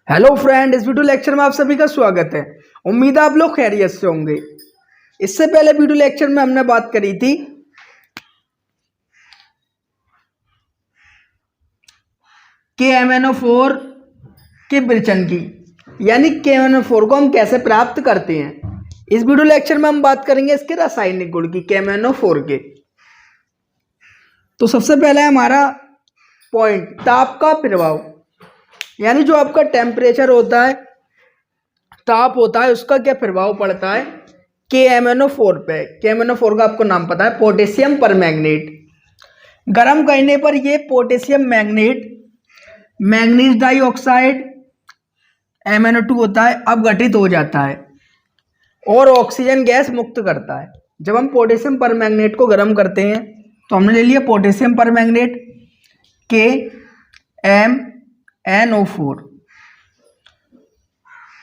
Hello friend, इस video lecture में आप सभी का स्वागत है। उम्मीद है आप लोग खैरियत से होंगे। इससे पहले वीडियो लेक्चर में हमने बात करी थी KMnO4 के विरचन की, यानी KMnO4 को हम कैसे प्राप्त करते हैं। इस वीडियो लेक्चर में हम बात करेंगे इसके रासायनिक गुण की, KMnO4 के। तो सबसे पहले हमारा पॉइंट, ताप का प्रभाव, यानी जो आपका टेम्परेचर होता है, ताप होता है, उसका क्या प्रभाव पड़ता है KMnO4 पे। KMnO4 का आपको नाम पता है, पोटेशियम परमैंगनेट। गर्म करने पर ये potassium manganate manganese dioxide MnO2 होता है, अब गठित हो जाता है और ऑक्सीजन गैस मुक्त करता है। जब हम पोटेशियम परमैंगनेट को गर्म करते हैं तो हमने ले लिया पोटेशियम परमैंगनेट KMnO4,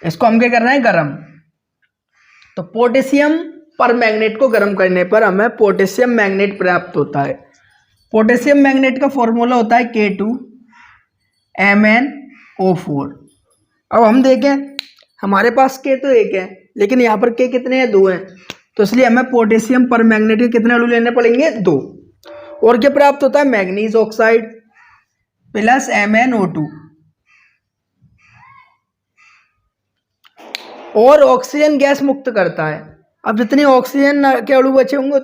इसको हम क्या कर रहे हैं, गरम। तो पोटेशियम परमैंगनेट को गर्म करने पर हमें पोटेशियम मैंगनेट प्राप्त होता है। पोटेशियम मैंगनेट का फॉर्मूला होता है K2MnO4। अब हम देखें, हमारे पास K तो एक है, लेकिन यहाँ पर K कितने हैं, 2 हैं। तो इसलिए हमें पोटेशियम परमैंगनेट के कितने अणु लेने पड़ेंगे, 2। और क्या प्राप्त होता है, मैंगनीज ऑक्साइड प्लस MnO2 और ऑक्सीजन गैस मुक्त करता है। अब जितने ऑक्सीजन के अणु बचे होंगे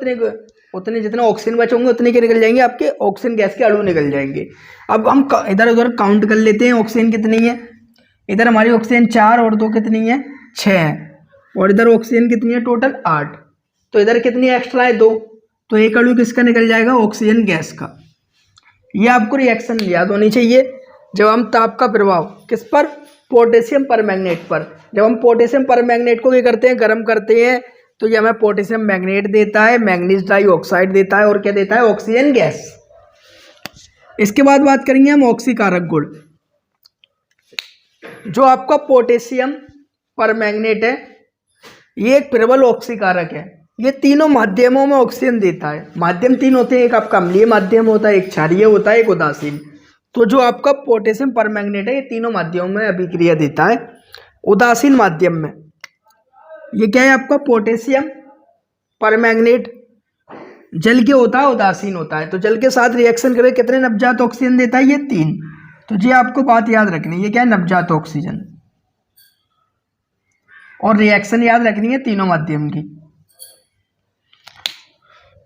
उतने जितने ऑक्सीजन बचे होंगे उतने के निकल जाएंगे, आपके ऑक्सीजन गैस के अणु निकल जाएंगे। अब हम इधर उधर काउंट कर लेते हैं, ऑक्सीजन कितनी है। इधर हमारी ऑक्सीजन 4 और 2 कितनी है, 6 है। और इधर ऑक्सीजन कितनी है, टोटल 8। तो इधर कितनी एक्स्ट्रा है, 2। तो एक अणु किसका निकल जाएगा, ऑक्सीजन गैस का। ये आपको रिएक्शन याद होनी चाहिए। जब हम ताप का प्रभाव किस पर, पोटेशियम परमैंगनेट पर, जब हम पोटेशियम परमैंगनेट को क्या करते हैं, गर्म करते हैं, तो ये हमें पोटेशियम मैंगनेट देता है, मैंगनीज डाइऑक्साइड देता है और क्या देता है, ऑक्सीजन गैस। इसके बाद बात करेंगे हम ऑक्सीकारक गुण। जो आपका पोटेशियम परमैंगनेट है, ये एक प्रबल ऑक्सीकारक है। ये तीनों माध्यमों में ऑक्सीजन देता है। माध्यम 3 होते हैं, एक आपका अम्लीय माध्यम होता है, एक क्षारीय होता है, एक उदासीन। तो जो आपका पोटेशियम परमैंगनेट है, ये तीनों माध्यमों में अभिक्रिया देता है। उदासीन माध्यम में ये क्या है, आपका पोटेशियम परमैंगनेट जल के होता है, उदासीन होता है। तो जल के साथ रिएक्शन करके कितने नवजात ऑक्सीजन देता है, ये 3। तो ये आपको बात याद रखनी है, ये क्या है, नवजात ऑक्सीजन। और रिएक्शन याद रखनी है तीनों माध्यम की।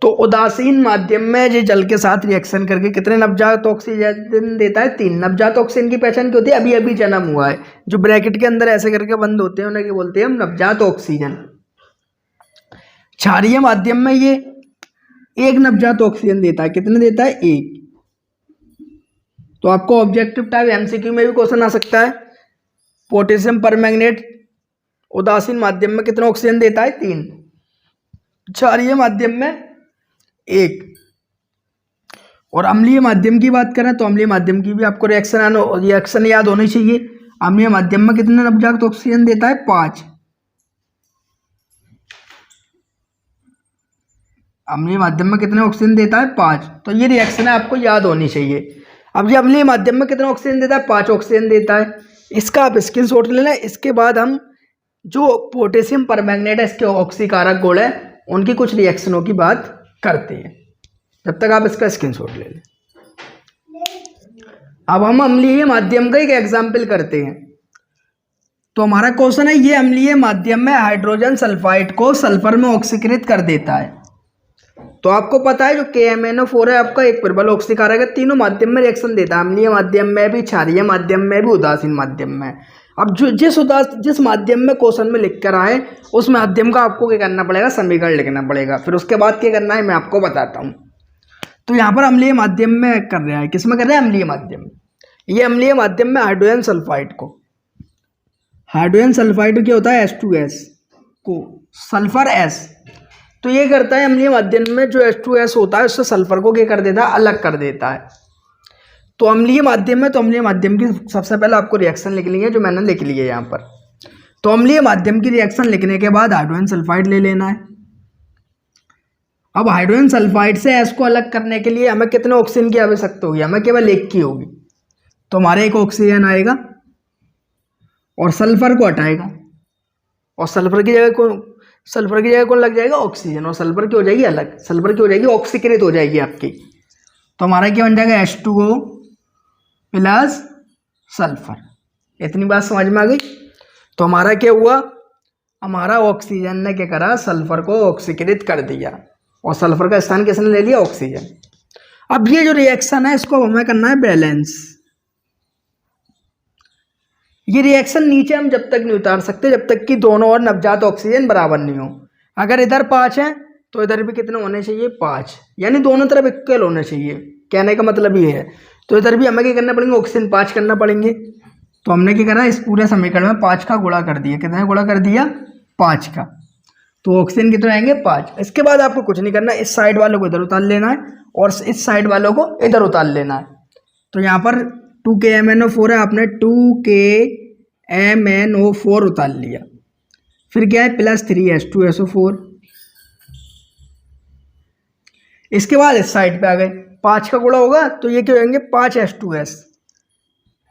तो उदासीन माध्यम में ये जल के साथ रिएक्शन करके कितने नवजात ऑक्सीजन देता है, 3। नवजात ऑक्सीजन की पहचान क्या होती है, अभी अभी जन्म हुआ है, जो ब्रैकेट के अंदर ऐसे करके बंद होते हैं, उन्हें क्या बोलते हैं हम, नवजात ऑक्सीजन। क्षारीय माध्यम में ये 1 नवजात ऑक्सीजन देता है, कितने देता है, 1। तो आपको ऑब्जेक्टिव टाइप MCQ में भी क्वेश्चन आ सकता है, पोटेशियम परमैंगनेट उदासीन माध्यम में कितना ऑक्सीजन देता है, 3। क्षारीय माध्यम में 1। और अम्लीय माध्यम की बात करें तो अम्लीय माध्यम की भी आपको रिएक्शन याद होनी चाहिए। अम्लीय माध्यम में कितने नवजात ऑक्सीजन देता है, 5। अम्लीय माध्यम में कितने ऑक्सीजन देता है, 5। तो ये रिएक्शन आपको याद होनी चाहिए। अब ये अम्लीय माध्यम में कितना ऑक्सीजन देता है, 5 ऑक्सीजन देता है। इसका आप स्क्रीनशॉट ले लें। इसके बाद हम जो पोटेशियम परमैंगनेट है, इसके ऑक्सीकारक गुण है, उनकी कुछ रिएक्शनों की बात करते हैं। जब तक आप इसका स्क्रीनशॉट ले लें। अब हम अम्लीय माध्यम का एक एग्जाम्पल करते हैं। तो हमारा क्वेश्चन है, ये अम्लीय माध्यम में हाइड्रोजन सल्फाइड को सल्फर में ऑक्सीकृत कर देता है। तो आपको पता है जो KMnO4 है, आपका एक प्रबल ऑक्सीकारक है, तीनों माध्यम में रिएक्शन देता है, अम्लीय माध्यम में भी, क्षारीय माध्यम में भी, उदासीन माध्यम में। अब जो जिस माध्यम में क्वेश्चन में लिख कर आए, उस माध्यम का आपको क्या करना पड़ेगा, समीकरण लिखना पड़ेगा। फिर उसके बाद क्या करना है, मैं आपको बताता हूँ। तो यहाँ पर अम्लीय माध्यम में कर रहा है, किस में कर रहा है, अम्लीय माध्यम। ये अम्लीय माध्यम में हाइड्रोजन सल्फाइड को, हाइड्रोजन सल्फाइड क्या होता है, H2S को सल्फर S, तो ये करता है अम्लीय माध्यम में जो H2S होता है, उससे सल्फर को क्या कर देता है, अलग कर देता है। तो अम्लीय माध्यम में, तो अम्लीय माध्यम की सबसे पहले आपको रिएक्शन लिखनी है, जो मैंने लिख ली है यहाँ पर। तो अम्लीय माध्यम की रिएक्शन लिखने के बाद हाइड्रोजन सल्फाइड ले लेना है। अब हाइड्रोजन सल्फाइड से S को अलग करने के लिए हमें कितने ऑक्सीजन की आवश्यकता होगी, हमें केवल 1 की होगी। तो हमारे एक ऑक्सीजन आएगा, और सल्फर को हटाएगा, और सल्फर की जगह कौन लग जाएगा, ऑक्सीजन, और सल्फर की हो जाएगी अलग, सल्फर की हो जाएगी ऑक्सीकृत हो जाएगी आपकी। तो हमारा क्या बन जाएगा, H2O प्लस सल्फर। इतनी बात समझ में आ गई। तो हमारा क्या हुआ, हमारा ऑक्सीजन ने क्या करा, सल्फर को ऑक्सीकृत कर दिया, और सल्फर का स्थान किसने ले लिया, ऑक्सीजन। अब ये जो रिएक्शन है इसको हमें करना है बैलेंस। ये रिएक्शन नीचे हम जब तक नहीं उतार सकते जब तक कि दोनों और नवजात ऑक्सीजन बराबर नहीं हो। अगर इधर 5 है तो इधर भी कितने होने चाहिए, 5, यानी दोनों तरफ इक्वल होने चाहिए। कहने का मतलब ये है। तो इधर भी हमें क्या करना पड़ेंगे, ऑक्सीजन 5 करना पड़ेंगे। तो हमने क्या करा, इस पूरे समीकरण में 5 का गुणा कर दिया। कितने गुणा कर दिया, 5 का। तो ऑक्सीजन कितने आएंगे, 5। इसके बाद आपको कुछ नहीं करना, इस साइड वालों को इधर उतार लेना है और इस साइड वालों को इधर उतार लेना है। तो यहाँ पर 2KMnO4 है, आपने 2KMnO4 उतार लिया। फिर क्या है, प्लस 3H2SO4। इसके बाद इस साइड पे आ गए, 5 का गुणा होगा तो ये क्या होंगे, 5H2S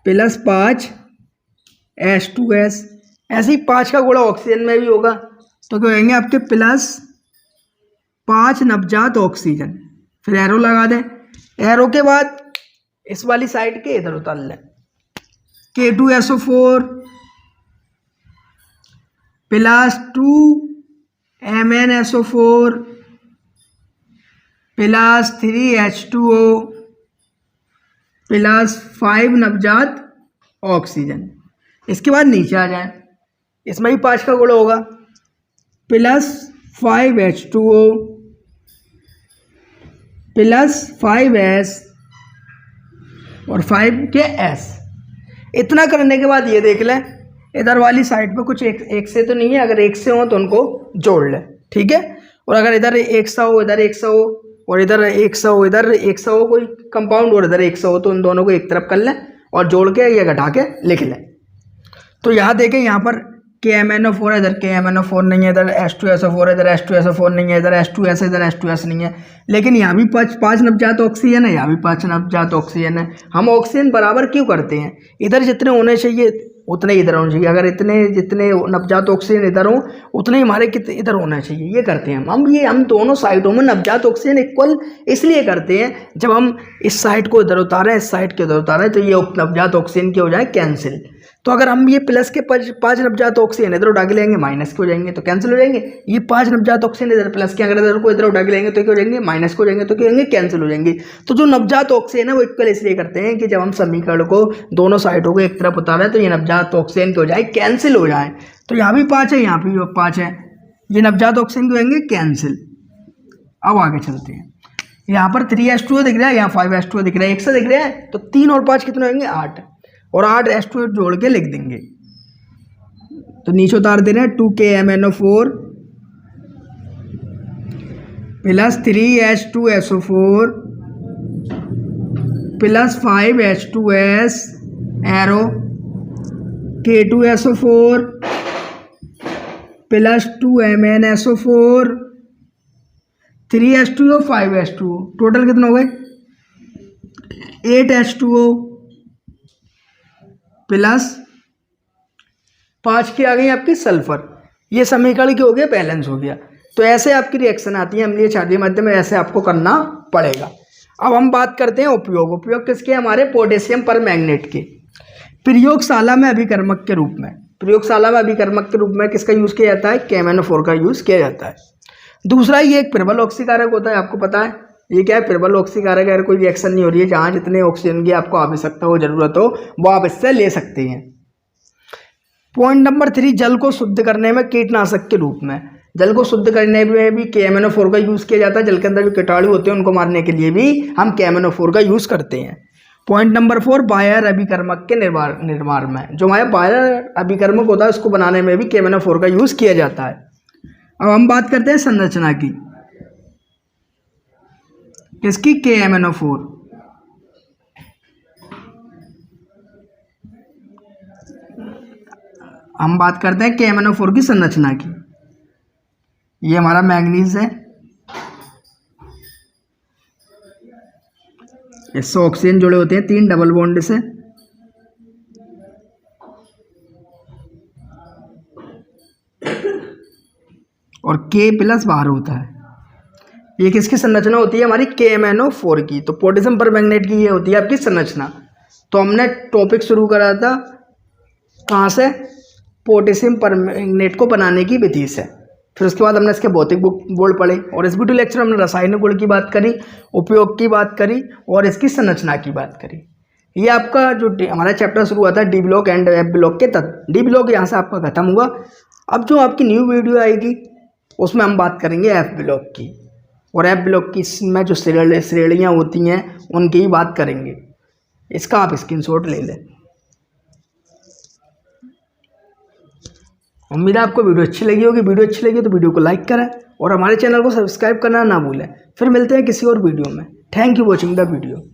प्लस 5H2S। ऐसे ही 5 का गुणा ऑक्सीजन में भी होगा तो क्या होंगे आपके, प्लस 5 नवजात ऑक्सीजन। फिर एरो लगा दें, एरो के बाद इस वाली साइड के इधर उतार लें, K2SO4 plus 2MnSO4 plus 3H2O plus 5 नवजात ऑक्सीजन। इसके बाद नीचे आ जाए, इसमें भी 5 का गुणा होगा, प्लस 5H2O प्लस 5S और 5 के S। इतना करने के बाद ये देख लें, इधर वाली साइड पे कुछ एक से तो नहीं है, अगर एक से हो तो उनको जोड़ लें, ठीक है। और अगर इधर 100 हो, इधर 100 हो, और इधर 100 हो, इधर 100 हो कोई कंपाउंड, और इधर 100 हो, तो उन दोनों को एक तरफ कर लें और जोड़ के या घटा के लिख लें। तो यहाँ देखें, यहाँ पर KMnO4 है, इधर KMnO4 नहीं है, इधर H2SO4 है, इधर H2SO4 नहीं है, इधर H2S है, इधर H2S नहीं है। लेकिन यहाँ भी 5 नवजात ऑक्सीजन है, यहाँ भी 5 नवजात ऑक्सीजन है। हम ऑक्सीजन बराबर क्यों करते हैं, इधर जितने होने चाहिए उतने इधर होने चाहिए। अगर जितने नवजात ऑक्सीजन इधर हो उतने ही हमारे इधर होना चाहिए, ये करते हैं हम दोनों साइडों में नवजात ऑक्सीजन इक्वल इसलिए करते हैं, जब हम इस साइड को इधर उतारें, इस साइड के उधर उतारें, तो ये नवजात ऑक्सीजन के हो जाए कैंसिल। तो अगर हम ये प्लस के 5 नवजात ऑक्सीजन इधर उठा के लेंगे, माइनस के हो जाएंगे तो कैंसिल हो जाएंगे। ये 5 नवजात ऑक्सीजन इधर प्लस के अगर इधर को इधर उठा के लेंगे तो क्या हो जाएंगे, माइनस को हो जाएंगे, तो क्या होंगे, कैंसिल हो जाएंगे। तो जो नवजात ऑक्सीजन है वो इक्वल इसलिए करते हैं कि जब हम समीकरण को दोनों साइडों को एक तरफ उतारें तो ये नवजात ऑक्सीजन के हो जाए कैंसिल हो जाए। तो यहाँ भी 5 है, यहाँ भी 5 है, ये नवजात ऑक्सीजन के होंगे कैंसिल। अब आगे चलते हैं, यहाँ पर 3H2O दिख रहा है, यहाँ 5H2O दिख रहा है, एक से दिख रहा है, तो 3 और 5 कितने होंगे, 8, और 8 H2O जोड़ के लिख देंगे। तो नीचे उतार दे रहे हैं, 2KMnO4 plus 3H2SO4 plus 5H2S arrow, K2SO4 plus 2MnSO4 3H2O 5H2O, total कितना हो गए, 8H2O प्लस 5 की आ गई आपकी सल्फर। ये समीकरण की हो गया, बैलेंस हो गया। तो ऐसे आपकी रिएक्शन आती है अम्लीय क्षारीय माध्यम में, ऐसे आपको करना पड़ेगा। अब हम बात करते हैं उपयोग। उपयोग किसके, हमारे पोटेशियम परमैंगनेट के। प्रयोगशाला में अभिकर्मक के रूप में, प्रयोगशाला में अभिकर्मक के रूप में किसका यूज़ किया जाता है, KMnO4 का यूज़ किया जाता है। दूसरा, ये एक प्रबल ऑक्सीकारक होता है, आपको पता है ये क्या है, प्रबल ऑक्सीकारक। अगर कोई रिएक्शन नहीं हो रही है, जहाँ जितने ऑक्सीजन की आपको आवश्यकता हो, जरूरत हो, वो आप इससे ले सकते हैं। पॉइंट नंबर 3, जल को शुद्ध करने में कीटनाशक के रूप में। जल को शुद्ध करने में भी KMnO4 का यूज़ किया जाता है। जल के अंदर जो कीटाणु होते हैं उनको मारने के लिए भी हम KMnO4 का यूज़ करते हैं। पॉइंट नंबर 4, बायर अभिकर्मक के निर्माण में, जो हमारा बायर अभिकर्मक होता है उसको बनाने में भी KMnO4 का यूज़ किया जाता है। अब हम बात करते हैं संरचना की, किसकी, KMnO4। हम बात करते हैं KMnO4 की संरचना की। ये हमारा मैंगनीज है, इससे ऑक्सीजन जुड़े होते हैं 3 डबल बॉन्ड से। और K प्लस बाहर होता है। ये किसकी संरचना होती है हमारी KMnO4 की। तो पोटेशियम परमैंगनेट की ये होती है आपकी संरचना। तो हमने टॉपिक शुरू करा था कहाँ से, पोटेशियम परमैंगनेट को बनाने की विधि से। फिर उसके बाद हमने इसके भौतिक गुण पढ़े और इस वीडियो लेक्चर में हमने रासायनिक गुण की बात करी, उपयोग की बात करी और इसकी संरचना की बात करी। ये आपका जो हमारा चैप्टर शुरू हुआ था D block and F block के तत्व, डी ब्लॉक यहाँ से आपका खत्म हुआ। अब जो आपकी न्यू वीडियो आएगी उसमें हम बात करेंगे एफ ब्लॉक की, और एफ ब्लॉक की में जो श्रेणियाँ होती हैं उनकी ही बात करेंगे। इसका आप स्क्रीनशॉट ले लें। उम्मीद है आपको वीडियो अच्छी लगी होगी। वीडियो अच्छी लगी तो वीडियो को लाइक करें और हमारे चैनल को सब्सक्राइब करना ना भूलें। फिर मिलते हैं किसी और वीडियो में। Thank you watching the video.